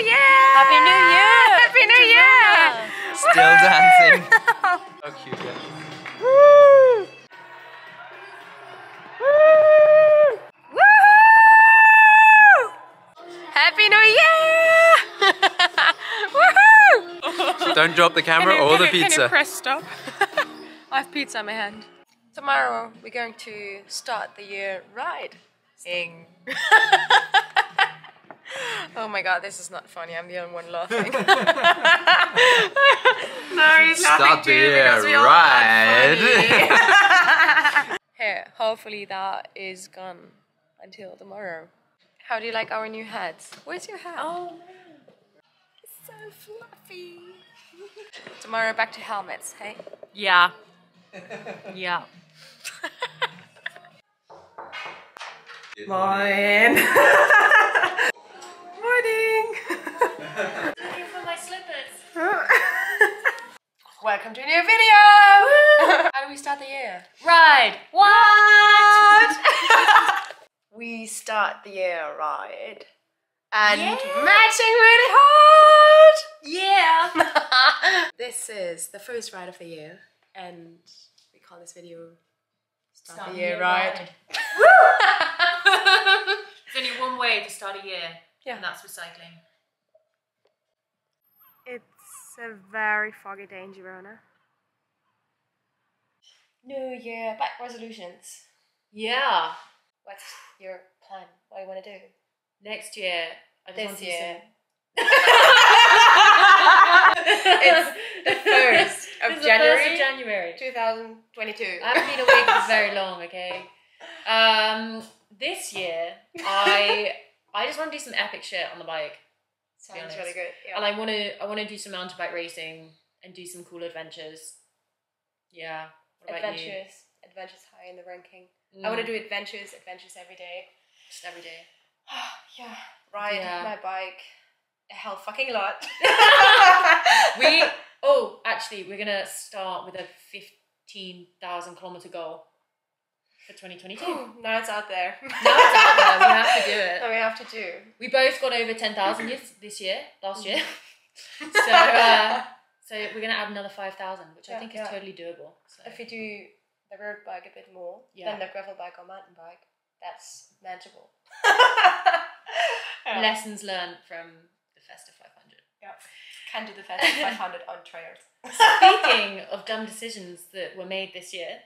Year! Happy New Year! Happy New Year! Still dancing. So cute. Yeah. Woo! Woohoo! Happy New Year! Woohoo! Don't drop the camera or the Can you pizza. press stop? I have pizza in my hand. Tomorrow we're going to start the year right. Oh my god, this is not funny. I'm the only one laughing. No, he's laughing Start the too year because we all right. Here, hopefully that is gone until tomorrow. How do you like our new hats? Where's your hat? Oh, it's so fluffy. Tomorrow back to helmets, hey? Yeah. Yeah. Morning. Morning. Looking for my slippers. Welcome to a new video. How do we start the year? Ride. What? We start the year right. And Yeah. matching really hard. Yeah. This is the first ride of the year. And we call this video Start the Year Right. There's only one way to start a year, Yeah. and that's recycling. It's a very foggy day in Girona. New Year back resolutions. Yeah. What's your plan? What do you want to do? Next year, I just want This to do year. It's the 1st of It's January. the 1st of January. 2022. I haven't been awake for very long, okay? This year, I just want to do some epic shit on the bike. Sounds honest. really good. Yeah. And I want to do some mountain bike racing and do some cool adventures. Yeah. What about you? Adventures high in the ranking. Mm. I want to do adventures every day. Just every day. Yeah. Ride my bike a hell fucking lot. Actually, we're gonna start with a 15,000 kilometer goal for 2022. Now it's out there. Now it's out there. We have to do it. So we have to do. We both got over 10,000 last year. So we're gonna add another 5,000, which I think is totally doable. So. If we do the road bike a bit more than the gravel bike or mountain bike, that's manageable. Lessons learned from the Festive 500. Yeah. Can do the Festive 500 on trails. Speaking of dumb decisions that were made this year,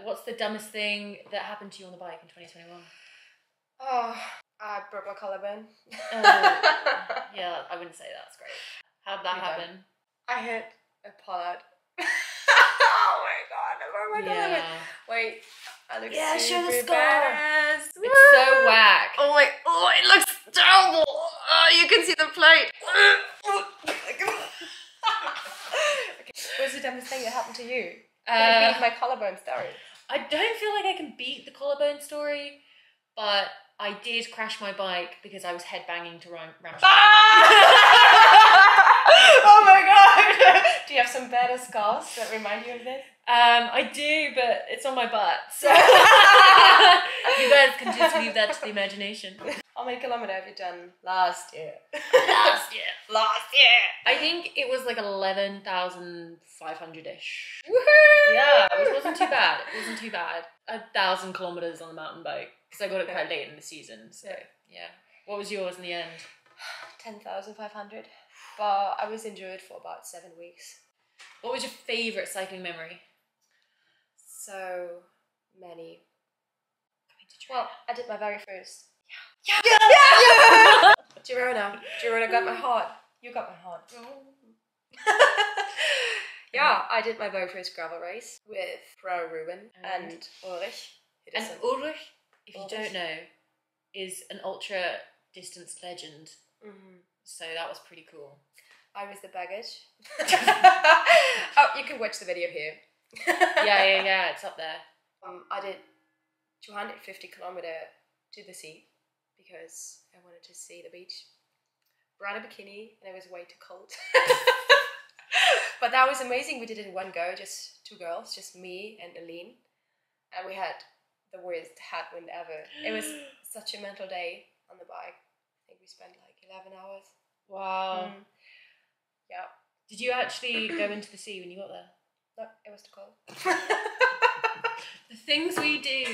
what's the dumbest thing that happened to you on the bike in 2021? Oh, I broke my collarbone. Yeah, I wouldn't say that's great. How did that happen? I hit a pollard. Oh my god, I broke my collarbone. Wait, I look super badass. It's so whack. Oh, it looks terrible. Oh, you can see the plate. Okay. What's the dumbest thing that happened to you? I beat my collarbone story. I don't feel like I can beat the collarbone story, but I did crash my bike because I was headbanging to Ramshackle. Oh my god! Do you have some better scars that remind you of this? I do, but it's on my butt. So you guys can just leave that to the imagination. How many kilometers have you done last year? Last year. Last year! I think it was like 11,500-ish. Woohoo! Yeah, it wasn't too bad. It wasn't too bad. 1,000 kilometers on the mountain bike because I got it quite late in the season. So yeah. What was yours in the end? 10,500. But I was injured for about 7 weeks. What was your favourite cycling memory? So many. Well, I did my very first. Yeah. Girona got my heart. You got my heart. Yeah, I did my very first gravel race with Pro Ruben and Ulrich. And Ulrich, if you don't know, is an ultra distance legend. So that was pretty cool. I was the baggage. Oh, you can watch the video here. Yeah, it's up there. I did 250 kilometers to the sea because I wanted to see the beach. Brought a bikini and it was way too cold. But that was amazing. We did it in one go, just 2 girls, just me and Aline. And we had the worst headwind ever. It was such a mental day on the bike. I think we spent like 11 hours Wow. Yeah. Did you actually go into the sea when you got there? No, it was too cold. The things we do.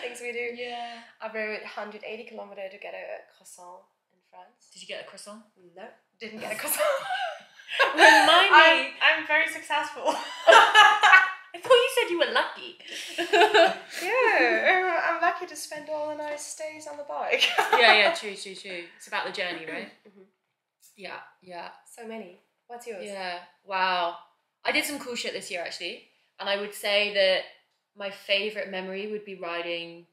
Things we do. Yeah. I rode 180 kilometers to get a croissant in France. Did you get a croissant? No, didn't get a croissant. Remind me. I'm very successful. I thought you said you were lucky. Yeah, I'm lucky to spend all the nice days on the bike. Yeah, true. It's about the journey, right? Yeah. So many. What's yours? Yeah. Wow. I did some cool shit this year actually, and I would say that my favourite memory would be riding.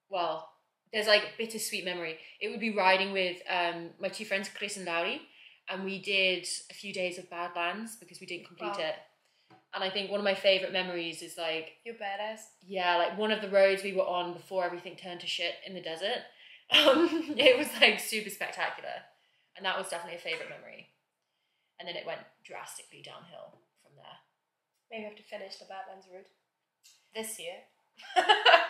Well, there's like bittersweet memory. It would be riding with my two friends Chris and Lauri, and we did a few days of Badlands because we didn't complete it. And I think one of my favourite memories is like... You're badass. Yeah, like one of the roads we were on before everything turned to shit in the desert. It was like super spectacular. And that was definitely a favourite memory. And then it went drastically downhill from there. Maybe I have to finish the Badlands route this year.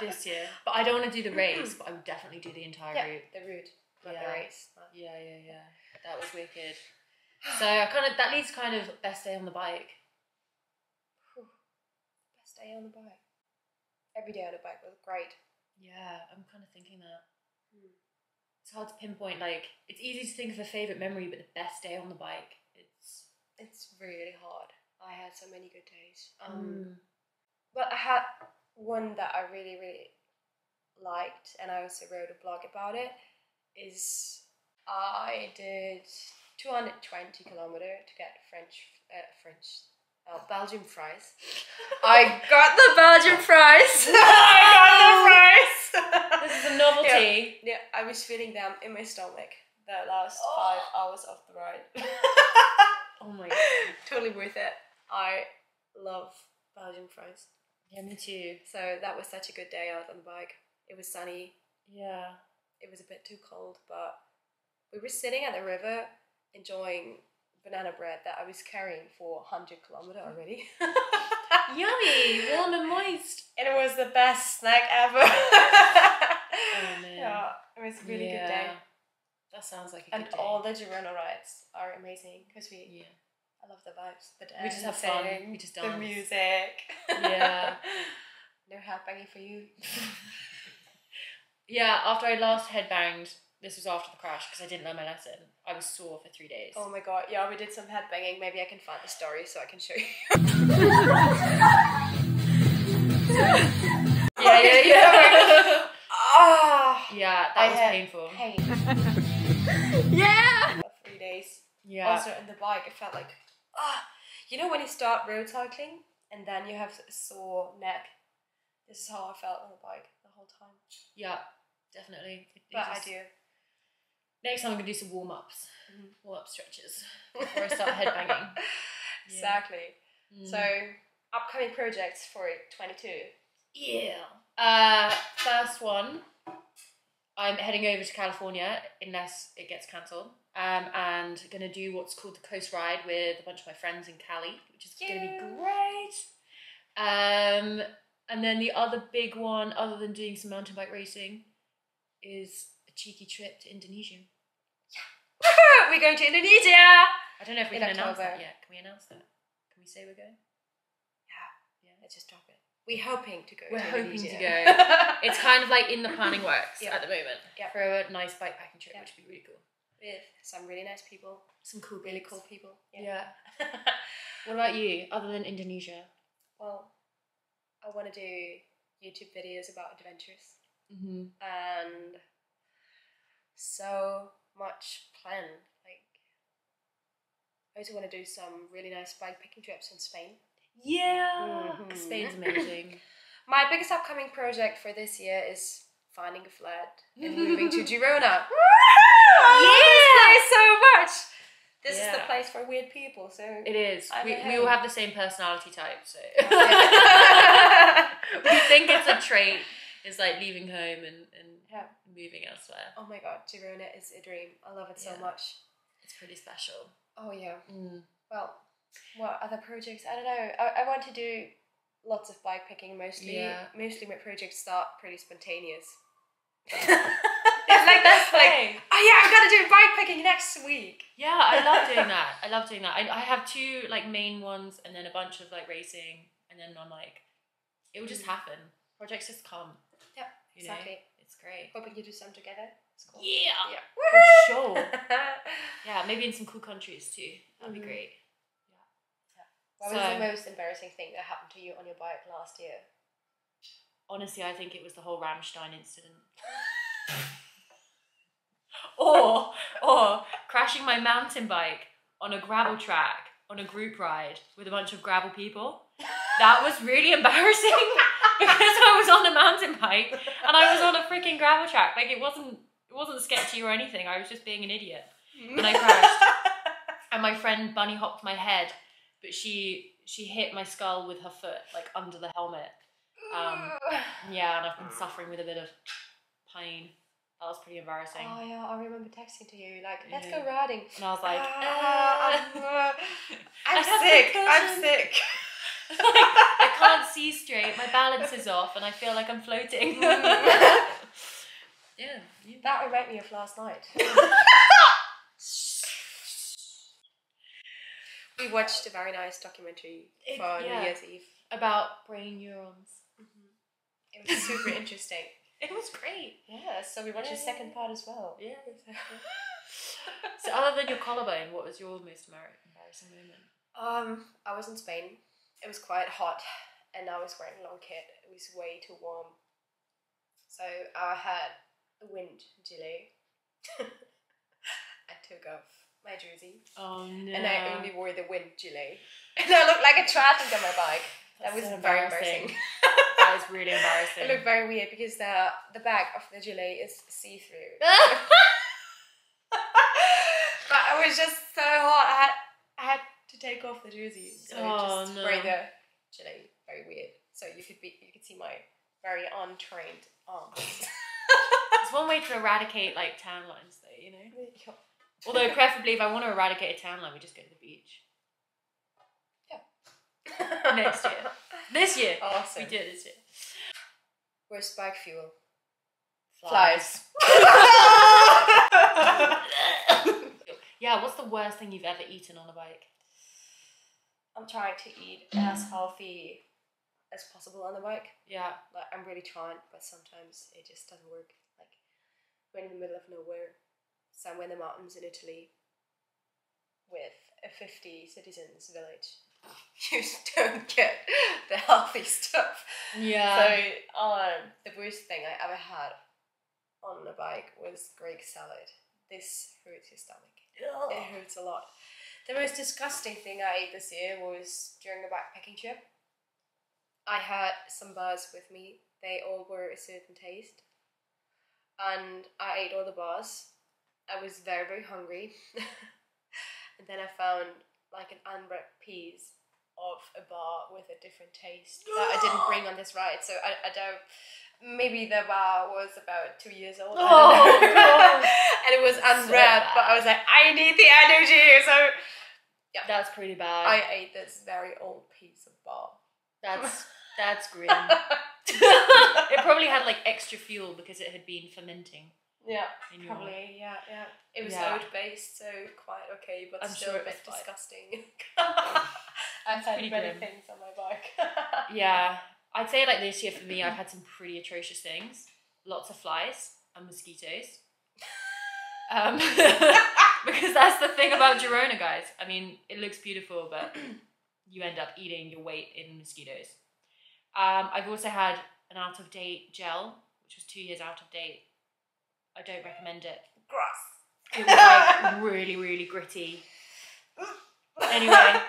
This year. But I don't want to do the race, but I would definitely do the entire route. The route, not the race. Yeah. That was wicked. So that leads kind of best day on the bike. Best day on the bike. Every day on the bike was great. Yeah, I'm kind of thinking that. It's hard to pinpoint, like, it's easy to think of a favourite memory, but the best day on the bike, it's really hard. I had so many good days. But I had one that I really, really liked, and I also wrote a blog about it, is I did 220 kilometers to get Belgian fries. I got the Belgian fries. This is a novelty. Yeah, I was feeling them in my stomach the last 5 hours of the ride. Oh my god. Totally worth it. I love Belgian fries. Yeah, me too. So that was such a good day out on the bike. It was sunny. Yeah. It was a bit too cold, but we were sitting at the river enjoying banana bread that I was carrying for 100 kilometers already. Yummy, warm and moist. And it was the best snack ever. Oh man. Yeah, it was a really good day. That sounds like a good day. And all the Girona rides are amazing because I love the vibes. We just have fun. We just dance. The music. Yeah. No headbanging for you. Yeah, after I last headbanged, this was after the crash because I didn't learn my lesson. I was sore for 3 days. Oh my god, yeah, we did some headbanging. Maybe I can find the story so I can show you. Yeah. Yeah, that was painful. Yeah! For 3 days. Yeah. Also, in the bike, it felt like, you know when you start road cycling and then you have a sore neck? This is how I felt on the bike the whole time. Yeah, definitely. But I do. Next time I'm going to do some warm-ups. Warm-up stretches before I start headbanging. Exactly. So, upcoming projects for 22. Yeah. First one, I'm heading over to California unless it gets cancelled. And going to do what's called the Coast Ride with a bunch of my friends in Cali, which is going to be great. And then the other big one, other than doing some mountain bike racing, is a cheeky trip to Indonesia. Yeah. We're going to Indonesia! I don't know if we can announce that yet. Can we announce that? Can we say we're going? Yeah, let's just drop it. We're hoping to go. We're hoping to go. It's kind of like in the planning works at the moment for a nice bikepacking trip, which would be really cool. With some really nice people. Some cool, really cool people. Yeah. What about you, other than Indonesia? Well, I want to do YouTube videos about adventures. Mm-hmm. And so much planned. Like, I also want to do some really nice bikepacking trips in Spain. Yeah, Spain's amazing. My biggest upcoming project for this year is finding a flat and moving to Girona. I love this place so much. This is the place for weird people. So it is. We all have the same personality type, so we think it's a trait. It's like leaving home and moving elsewhere. Oh my god, Girona is a dream. I love it so much. It's pretty special. Oh yeah. Well, what other projects? I don't know. I want to do lots of bike picking mostly. Yeah. Mostly my projects start pretty spontaneous. It's like that's like, oh yeah, I'm gonna do bike picking next next week. Yeah, I love doing that. I love doing that. I have 2 like main ones and then a bunch of like racing, and then I'm like, it will just happen. Projects just come. Yeah, You know? exactly. It's great. Hoping you do some together. It's cool. Yeah, Yeah. for sure. Yeah, maybe in some cool countries too. That'd be great. What was the most embarrassing thing that happened to you on your bike last year? Honestly, I think it was the whole Rammstein incident. or crashing my mountain bike on a gravel track on a group ride with a bunch of gravel people. That was really embarrassing because I was on a mountain bike and I was on a freaking gravel track. Like it wasn't sketchy or anything. I was just being an idiot. And I crashed. And my friend bunny hopped my head, but she hit my skull with her foot, like under the helmet. Yeah, and I've been suffering with a bit of pain. That was pretty embarrassing. Oh yeah, I remember texting to you like, let's go riding. And I was like, I'm sick. I'm sick. I can't see straight. My balance is off, and I feel like I'm floating. Yeah. That reminded me of last night. We watched a very nice documentary for New Year's Eve about brain neurons. It was super interesting. It was great. Yeah, so we watched the second part as well. Yeah. So other than your collarbone, what was your most embarrassing moment? I was in Spain. It was quite hot, and I was wearing a long kit. It was way too warm. So I had a wind gilet. I took off my jersey. Oh no. And I only wore the wind gilet. And I looked like a triathlete on my bike. That was so very embarrassing. That was really embarrassing. It looked very weird because the back of the gilet is see-through. But I was just so hot. I had to take off the jersey. So just wear the gilet. Very weird. So you could see my very untrained arms. It's one way to eradicate like tan lines though, you know? Although preferably if I want to eradicate a tan line, we just go to the beach. Yeah. Next year. This year. Awesome. We do it this year. Worst bike fuel? Flies. Yeah, what's the worst thing you've ever eaten on a bike? I'm trying to eat as healthy as possible on the bike. Yeah. Like I'm really trying, but sometimes it just doesn't work. Like we're in the middle of nowhere, somewhere in the mountains in Italy, with a 50 citizens village. You don't get the healthy stuff. Yeah. So the worst thing I ever had on a bike was Greek salad. This hurts your stomach. Ugh. It hurts a lot. The most disgusting thing I ate this year was during a backpacking trip. I had some bars with me. They all were a certain taste. And I ate all the bars. I was very, very hungry. And then I found like an unwrapped piece of a bar with a different taste that I didn't bring on this ride. So I don't, maybe the bar was about 2 years old. Oh, God. And it was unwrapped, but I was like, I need the energy. So yeah, that's pretty bad. I ate this very old piece of bar. That's grim. It probably had like extra fuel because it had been fermenting. Yeah, probably. Yeah. It was oat based, so quite okay, but I'm still sure a bit it was disgusting. I've had pretty many grim. things on my bike. Yeah, I'd say like this year for me, I've had some pretty atrocious things. Lots of flies and mosquitoes. Because that's the thing about Girona, guys. I mean, it looks beautiful, but you end up eating your weight in mosquitoes. I've also had an out-of-date gel, which was 2 years out of date. I don't recommend it. Gross. It was like really, really gritty. Anyway,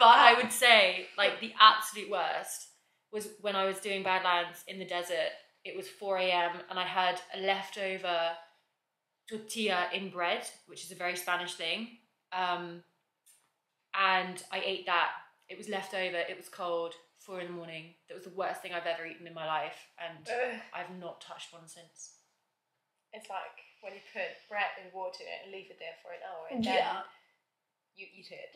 but I would say like the absolute worst was when I was doing Badlands in the desert. It was 4 a.m. and I had a leftover tortilla in bread, which is a very Spanish thing. And I ate that. It was leftover. It was cold. 4 in the morning. That was the worst thing I've ever eaten in my life, and I've not touched one since. It's like when you put bread in water and leave it there for an hour, and then you eat it.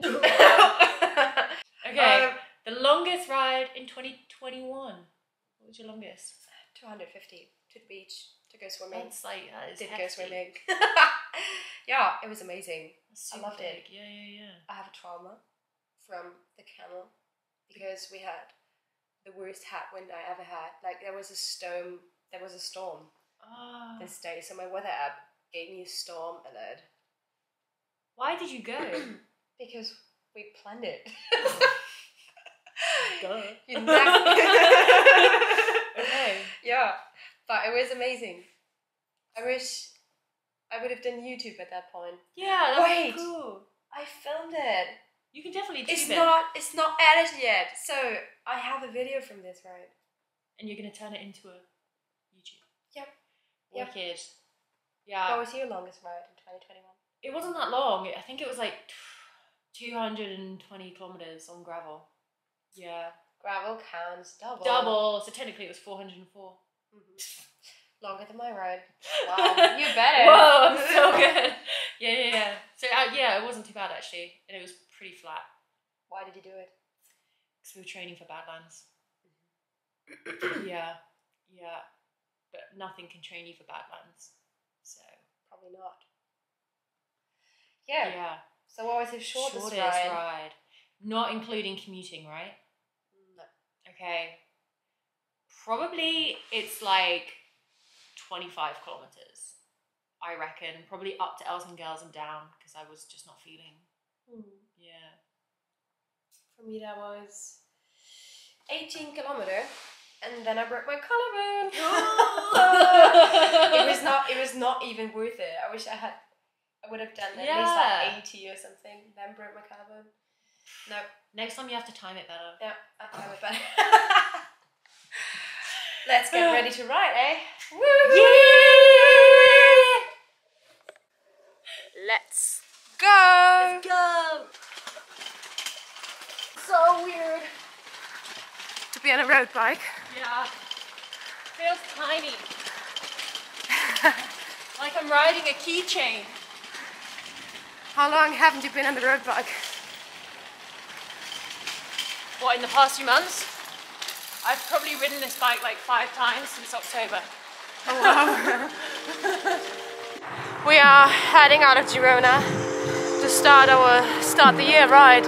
Okay, the longest ride in 2021. What was your longest? 250 to the beach to go swimming. That's like, that is Did hefty. go swimming. Yeah, it was amazing. I loved it. Yeah, yeah, yeah. I have a trauma from the camel because we had the worst headwind I ever had. Like there was a storm Oh. this day, so my weather app gave me a storm alert. Why did you go? Because we planned it. Duh. You never. Okay. Yeah, but it was amazing. I wish I would have done YouTube at that point. Yeah, that Wait. was cool. I filmed it. You can definitely do It's it. not edited yet, so I have a video from this, right? And you're gonna turn it into a YouTube. Yep. Yep. Wicked. Yeah. What was your longest ride in 2021? It wasn't that long. I think it was like 220 kilometers on gravel. Yeah. Gravel counts double. Double. So technically it was 404. Longer than my ride. Wow, you better. Whoa, I'm so good. Yeah. So yeah, it wasn't too bad actually, and it was pretty flat. Why did you do it? Because we were training for Badlands. Yeah. But nothing can train you for Badlands. So Probably not. Yeah. So what was your shortest ride? Not including commuting, right? No. Okay. Probably it's like 25 kilometers, I reckon. Probably up to Els Ángels and down because I was just not feeling. Yeah. For me, that was 18 kilometers, and then I broke my collarbone. It was not even worth it. I wish I would have done at least like 80 or something. Then broke my collarbone. No. Next time you have to time it better. Yeah, I'll time it better. Let's get ready to ride, eh? Woo! Yeah! Let's go! Let's go! So weird to be on a road bike. Yeah. Feels tiny. Like I'm riding a keychain. How long haven't you been on the road bike? What, in the past few months? I've probably ridden this bike like 5 times since October. Oh wow. We are heading out of Girona to start the year ride.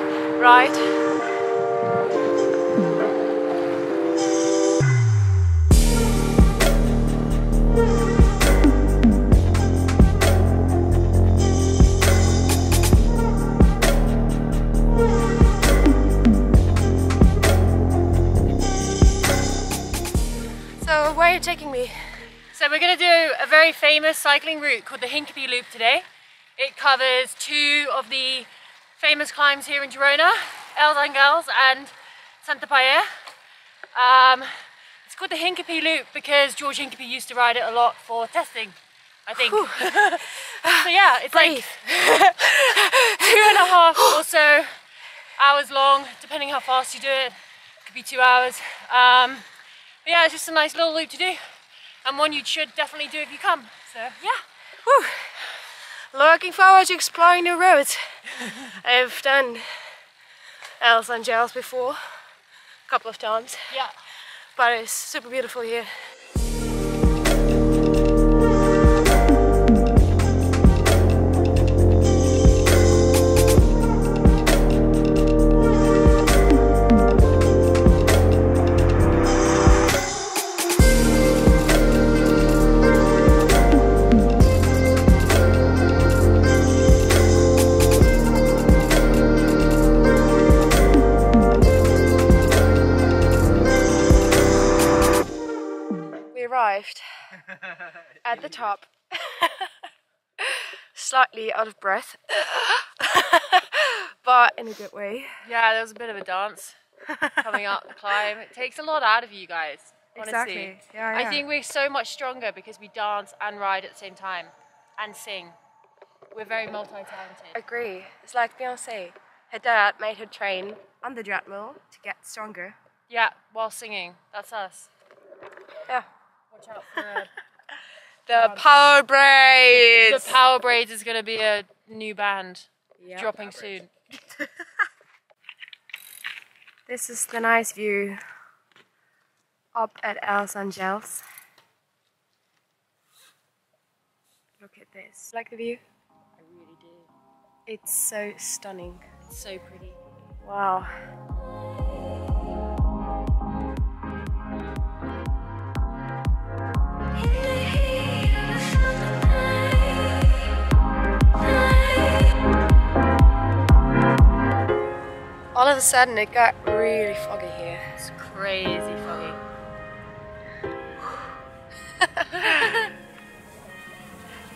So where are you taking me? So we're going to do a very famous cycling route called the Hincapie Loop today. It covers 2 of the famous climbs here in Girona, Els Ángels and Santa Paella. It's called the Hincapie Loop because George Hincapie used to ride it a lot for testing, I think. So yeah, it's like 2.5 or so hours long, depending how fast you do it. It could be 2 hours. But yeah, it's just a nice little loop to do, and one you should definitely do if you come. So yeah. Woo. Looking forward to exploring new roads. I've done Els Ángels before, a couple of times. Yeah. But it's super beautiful here. Arrived at the top, slightly out of breath, but in a good way. Yeah, there was a bit of a dance coming up the climb. It takes a lot out of you guys, honestly. Exactly. Yeah. I think we're so much stronger because we dance and ride at the same time and sing. We're very multi-talented. Agree. It's like Beyonce. Her dad made her train on the treadmill to get stronger. Yeah, while singing. That's us. Yeah. Watch out for the Power Braids. The Power Braids is going to be a new band dropping soon. This is the nice view up at Els Ángels. Look at this. Like the view? really do. It's so stunning. It's so pretty. Wow. All of a sudden it got really foggy here. It's crazy foggy.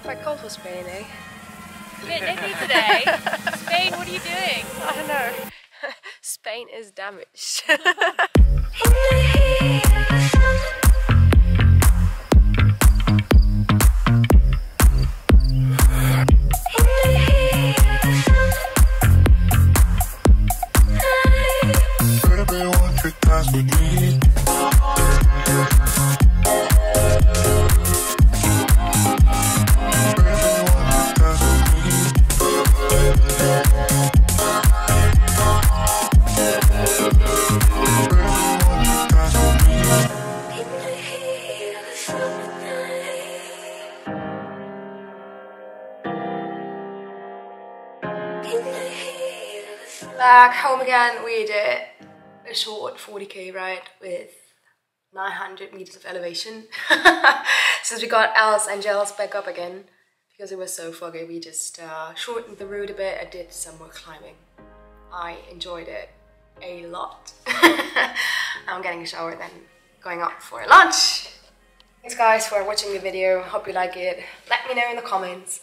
Quite cold for Spain, eh? A bit nippy today. Spain, what are you doing? I don't know. Spain is damaged. Back home again, we did a short 40k ride with 900 meters of elevation. Since we got Els Ángels back up again, because it was so foggy, we just shortened the route a bit. I did some more climbing. I enjoyed it a lot. I'm getting a shower, then going out for lunch. Thanks guys for watching the video. Hope you like it. Let me know in the comments.